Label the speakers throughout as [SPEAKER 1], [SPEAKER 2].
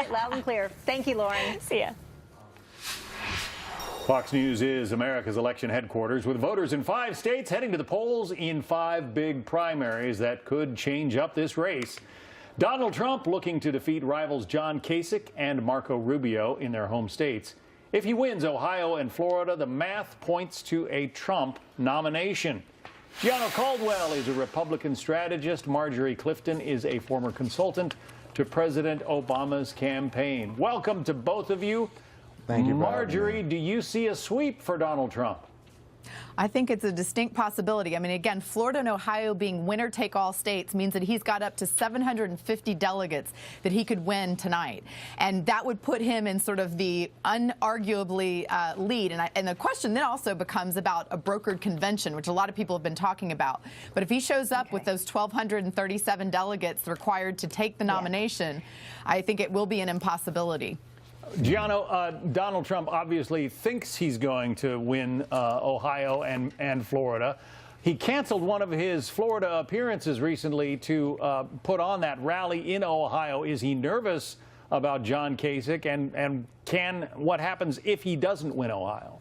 [SPEAKER 1] right, loud and clear. Thank you, Lauren.
[SPEAKER 2] See ya.
[SPEAKER 3] Fox News is America's election headquarters, with voters in 5 states heading to the polls in 5 big primaries that could change up this race. Donald Trump looking to defeat rivals John Kasich and Marco Rubio in their home states. If he wins Ohio and Florida, the math points to a Trump nomination. Gianno Caldwell is a Republican strategist. Marjorie Clifton is a former consultant to President Obama's campaign. Welcome to both of you.
[SPEAKER 4] Thank you,
[SPEAKER 3] Marjorie. Do you see a sweep for Donald Trump?
[SPEAKER 2] I think it's a distinct possibility. I mean, again, Florida and Ohio being winner-take-all states means that he's got up to 750 delegates that he could win tonight. And that would put him in sort of the unarguably lead. And the question then also becomes about a brokered convention, which a lot of people have been talking about. But if he shows up with those 1,237 delegates required to take the nomination, I think it will be an impossibility.
[SPEAKER 3] Gianno, Donald Trump obviously thinks he's going to win Ohio and Florida. He canceled one of his Florida appearances recently to put on that rally in Ohio. Is he nervous about John Kasich, and what happens if he doesn't win Ohio?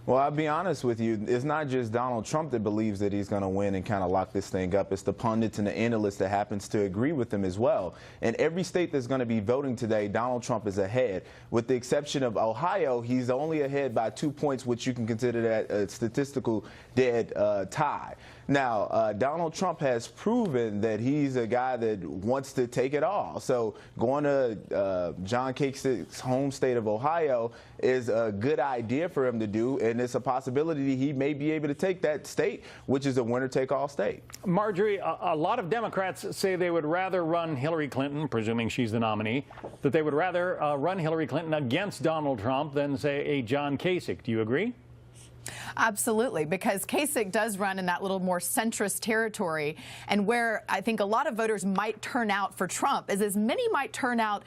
[SPEAKER 4] Well, I'll be honest with you, it's not just Donald Trump that believes that he's going to win and kind of lock this thing up. It's the pundits and the analysts that happens to agree with him as well. In every state that's going to be voting today, Donald Trump is ahead. With the exception of Ohio, he's only ahead by 2 points, which you can consider that a statistical dead tie. Now, Donald Trump has proven that he's a guy that wants to take it all. So going to John Kasich's home state of Ohio is a good idea for him to do, and it's a possibility he may be able to take that state, which is a winner-take-all state.
[SPEAKER 3] Marjorie, a lot of Democrats say they would rather run Hillary Clinton, presuming she's the nominee, that they would rather run Hillary Clinton against Donald Trump than, say, a John Kasich. Do you agree?
[SPEAKER 2] Absolutely, because Kasich does run in that little more centrist territory, and where I think a lot of voters might turn out for Trump is as many might turn out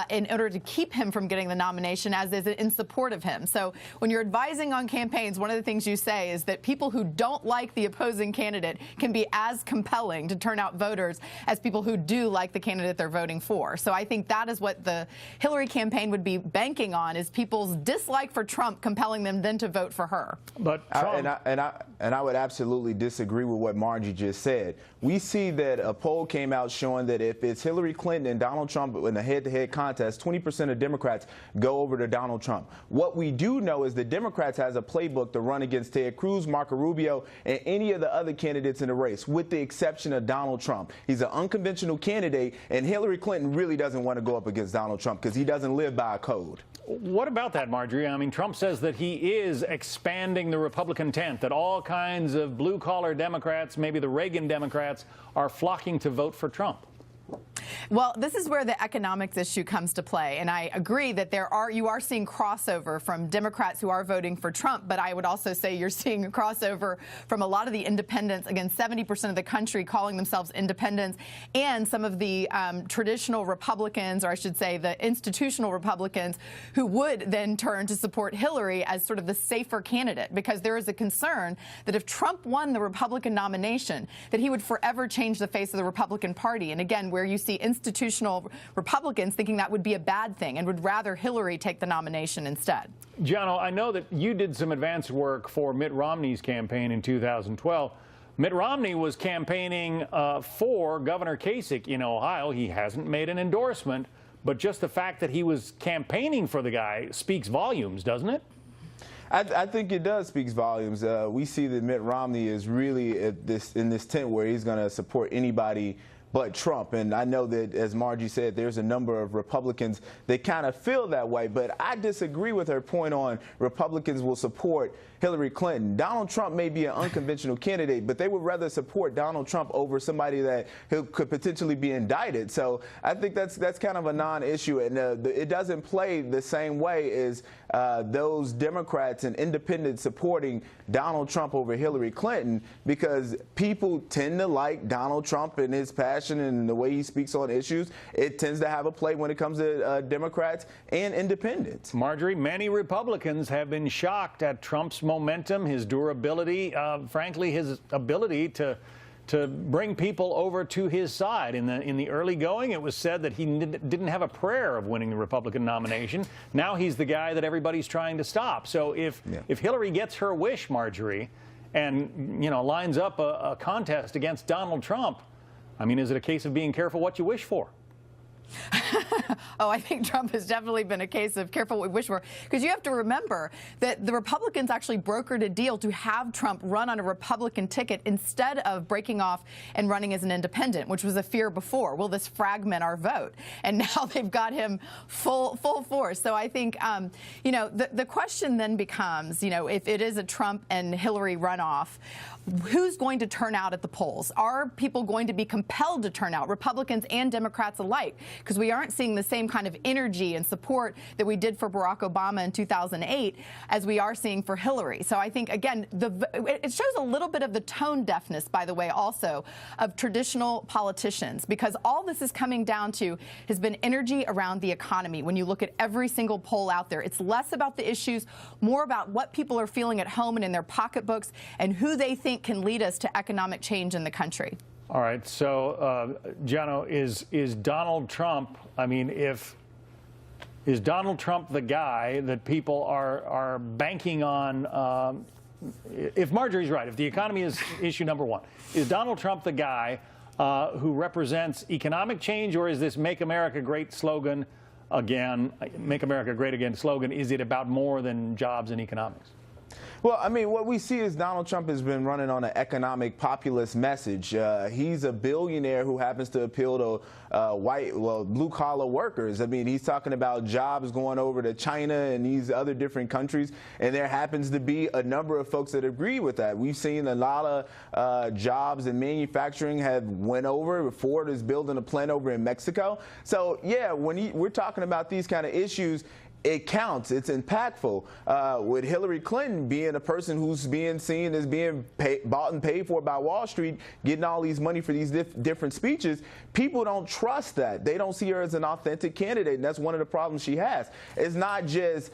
[SPEAKER 2] in order to keep him from getting the nomination as is in support of him. So when you're advising on campaigns, one of the things you say is that people who don't like the opposing candidate can be as compelling to turn out voters as people who do like the candidate they're voting for. So I think that is what the Hillary campaign would be banking on, is people's dislike for Trump compelling them then to vote for her.
[SPEAKER 3] But Trump...
[SPEAKER 4] I would absolutely disagree with what Margie just said. We see that a poll came out showing that if it's Hillary Clinton and Donald Trump in a head-to-head contest, 20% of Democrats go over to Donald Trump. What we do know is the Democrats has a playbook to run against Ted Cruz, Marco Rubio, and any of the other candidates in the race, with the exception of Donald Trump. He's an unconventional candidate, and Hillary Clinton really doesn't want to go up against Donald Trump because he doesn't live by a code.
[SPEAKER 3] What about that, Marjorie? I mean, Trump says that he is expanding the Republican tent, that all kinds of blue-collar Democrats, maybe the Reagan Democrats, are flocking to vote for Trump.
[SPEAKER 2] Well, this is where the economics issue comes to play, and I agree that you are seeing crossover from Democrats who are voting for Trump, but I would also say you're seeing a crossover from a lot of the independents, again, 70% of the country calling themselves independents, and some of the traditional Republicans, or I should say the institutional Republicans, who would then turn to support Hillary as sort of the safer candidate, because there is a concern that if Trump won the Republican nomination, that he would forever change the face of the Republican Party. And again, where you see institutional Republicans thinking that would be a bad thing and would rather Hillary take the nomination instead.
[SPEAKER 3] Gianno, I know that you did some advance work for Mitt Romney's campaign in 2012. Mitt Romney was campaigning for Governor Kasich in Ohio. He hasn't made an endorsement, but just the fact that he was campaigning for the guy speaks volumes, doesn't it?
[SPEAKER 4] I think it does speak volumes. We see that Mitt Romney is really in this tent where he's going to support anybody but Trump. And I know that, as Margie said, there's a number of Republicans that kind of feel that way. But I disagree with her point on Republicans will support Hillary Clinton. Donald Trump may be an unconventional candidate, but they would rather support Donald Trump over somebody that could potentially be indicted. So I think that's kind of a non-issue, and it doesn't play the same way as those Democrats and independents supporting Donald Trump over Hillary Clinton, because people tend to like Donald Trump and his passion and the way he speaks on issues. It tends to have a play when it comes to Democrats and independents.
[SPEAKER 3] Marjorie, many Republicans have been shocked at Trump's momentum, his durability, frankly, his ability to to bring people over to his side. In the early going, it was said that he didn't have a prayer of winning the Republican nomination. Now he's the guy that everybody's trying to stop. So if Hillary gets her wish, Marjorie, and lines up a contest against Donald Trump, I mean, is it a case of being careful what you wish for?
[SPEAKER 2] Oh, I think Trump has definitely been a case of careful what we wish for, because you have to remember that the Republicans actually brokered a deal to have Trump run on a Republican ticket instead of breaking off and running as an independent, which was a fear before. Will this fragment our vote? And now they've got him full force. So I think, the question then becomes, if it is a Trump and Hillary runoff, who's going to turn out at the polls? Are people going to be compelled to turn out, Republicans and Democrats alike? Because we aren't seeing the same kind of energy and support that we did for Barack Obama in 2008 as we are seeing for Hillary. So I think, again, it shows a little bit of the tone deafness, by the way, also of traditional politicians, because all this is coming down to has been energy around the economy. When you look at every single poll out there, it's less about the issues, more about what people are feeling at home and in their pocketbooks and who they think can lead us to economic change in the country.
[SPEAKER 3] All right. So, Gianno, is Donald Trump, I mean, is Donald Trump the guy that people are banking on? If Marjorie's right, if the economy is issue number one, is Donald Trump the guy who represents economic change, or is this Make America Great slogan again, Make America Great Again slogan, is it about more than jobs and economics?
[SPEAKER 4] Well, I mean, what we see is Donald Trump has been running on an economic populist message. He's a billionaire who happens to appeal to blue-collar workers. I mean, he's talking about jobs going over to China and these other different countries, and there happens to be a number of folks that agree with that. We've seen a lot of jobs in manufacturing have went over. Ford is building a plant over in Mexico. So, yeah, when we're talking about these kind of issues, it counts. It's impactful. With Hillary Clinton being a person who's being seen as being bought and paid for by Wall Street, getting all these money for these different speeches, people don't trust that. They don't see her as an authentic candidate, and that's one of the problems she has. It's not just,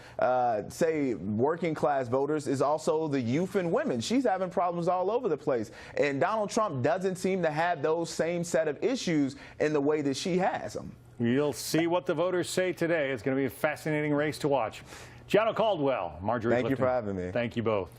[SPEAKER 4] say, working class voters. It's also the youth and women. She's having problems all over the place. And Donald Trump doesn't seem to have those same set of issues in the way that she has them.
[SPEAKER 3] You'll see what the voters say today. It's going to be a fascinating race to watch. Gianno Caldwell, Marjorie
[SPEAKER 4] Thank you for having me.
[SPEAKER 3] Thank you both.